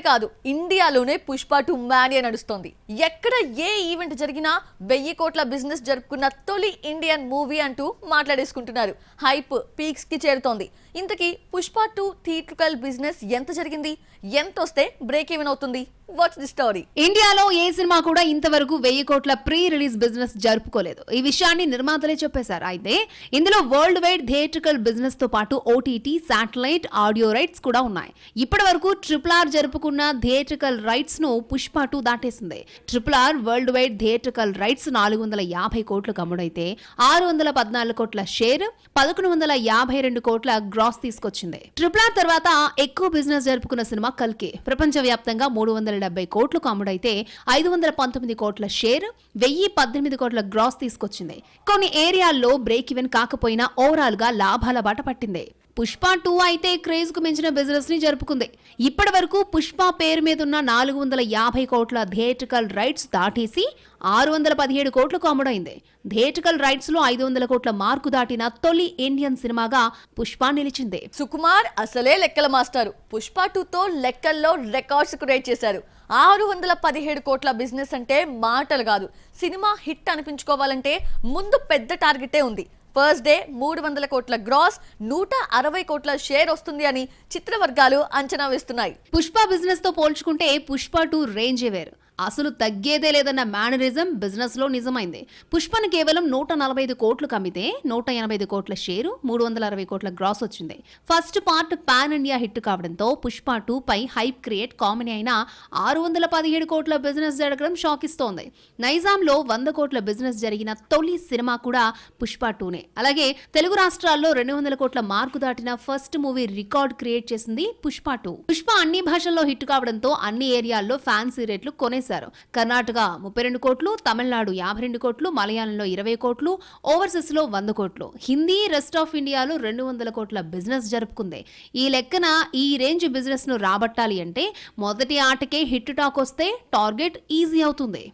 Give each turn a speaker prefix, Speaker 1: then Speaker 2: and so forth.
Speaker 1: కాదు, ఇండియాలోనే పుష్ప 2 మానియా నడుస్తోంది. ఎక్కడ ఏ ఈవెంట్ జరిగినా 1000 కోట్ల బిజినెస్ జరుపుకున్న తొలి ఇండియన్ మూవీ అంటూ మాట్లాడేసుకుంటున్నారు. హైప్ పీక్స్ కి చేరుతోంది. ఇంతకీ పుష్ప 2 థియేట్రికల్ బిజినెస్ ఎంత జరిగింది, ఎంత వస్తే బ్రేక్ ఈవెన్ అవుతుంది? What's the story?
Speaker 2: ఇండియాలో ఏ సినిమా కూడా ఇంతవరకు 1000 కోట్ల ప్రీ రిలీజ్ బిజినెస్ జరుపుకోలేదు. ఈ విషయాన్ని నిర్మాతలే చెప్పేశారు. అయితే ఇందులో వరల్డ్ వైడ్ థియేట్రికల్ బిజినెస్ తో పాటు ఓటీటీ, శాటిలైట్, ఆడియో రైట్స్ కూడా ఉన్నాయి. ఇప్పటి వరకు RRR జరుపుకున్న థియేట్రికల్ రైట్స్ ను Pushpa 2 దాటేసింది. RRR world wide theatrical rights 450 కోట్లు కమ్ముడైతే 614 కోట్ల షేర్, 1152 కోట్ల గ్రాస్ తీసుకొచ్చింది. RRR తర్వాత ఎక్కువ బిజినెస్ జరుపుకున్న సినిమా కల్కి. ప్రపంచవ్యాప్తంగా 370 కోట్లకు అమ్ముడైతే 519 కోట్ల షేర్, 1018 కోట్ల గ్రాస్ తీసుకొచ్చింది. కొన్ని ఏరియాల్లో బ్రేక్ ఈవెన్ కాకపోయినా ఓవరాల్ గా లాభాల బాట పట్టింది. పుష్ప 2 అయితే క్రేజ్ కు మించిన బిజినెస్ ని జరుపుకుంది. ఇప్పటి వరకు పుష్ప పేరు మీద ఉన్న 450 కోట్ల థియేట్రికల్ రైట్స్ దాటేసి 617 కోట్లకు అమ్ముడైంది. థియేట్రికల్ రైట్స్ లో 500 కోట్ల మార్కు దాటిన తొలి ఇండియన్ సినిమాగా పుష్ప నిలిచింది.
Speaker 1: సుకుమార్ అసలే లెక్కల మాస్టారు. పుష్ప 2 తో లెక్కల్లో రికార్డ్స్ క్రియేట్ చేశారు. 617 కోట్ల బిజినెస్ అంటే మాటలు కాదు. సినిమా హిట్ అనిపించుకోవాలంటే ముందు పెద్ద టార్గెటే ఉంది. ఫస్ట్ డే 300 కోట్ల గ్రాస్, 160 కోట్ల షేర్ వస్తుంది అని చిత్ర వర్గాలు అంచనా వేస్తున్నాయి.
Speaker 2: పుష్ప బిజినెస్ తో పోల్చుకుంటే పుష్ప 2 రేంజే వేరు. అసలు తగ్గేదే లేదన్న మేనరిజం బిజినెస్ లో నిజమైంది. పుష్పను కేవలం 145 కోట్లు కమ్మితే 185 కోట్ల షేరు, 360 కోట్ల గ్రాస్ వచ్చింది. First part pan India hit కావడంతో పుష్ప 2 పై హైప్ క్రియేట్ కామన్ అయినా 617 కోట్ల బిజినెస్ జరగడం షాక్ ఇస్తోంది. నైజాంలో 100 కోట్ల బిజినెస్ జరిగిన తొలి సినిమా కూడా పుష్ప 2నే. అలాగే తెలుగు రాష్ట్రాల్లో 200 కోట్ల మార్కు దాటిన ఫస్ట్ మూవీ రికార్డ్ క్రియేట్ చేసింది పుష్ప 2. పుష్ప అన్ని భాషల్లో హిట్ కావడంతో అన్ని ఏరియాల్లో ఫ్యాన్సీ రేట్లు కొనేశారు. కర్ణాటక 32 కోట్లు, తమిళనాడు 52 కోట్లు, మలయాళంలో 20 కోట్లు, ఓవర్సీస్ లో 100 కోట్లు, హిందీ, రెస్ట్ ఆఫ్ ఇండియాలో 200 కోట్ల బిజినెస్ జరుపుకుంది. ఈ లెక్కన ఈ రేంజ్ బిజినెస్ ను రాబట్టాలి అంటే మొదటి ఆటకే హిట్ టాక్ వస్తే టార్గెట్ ఈజీ అవుతుంది.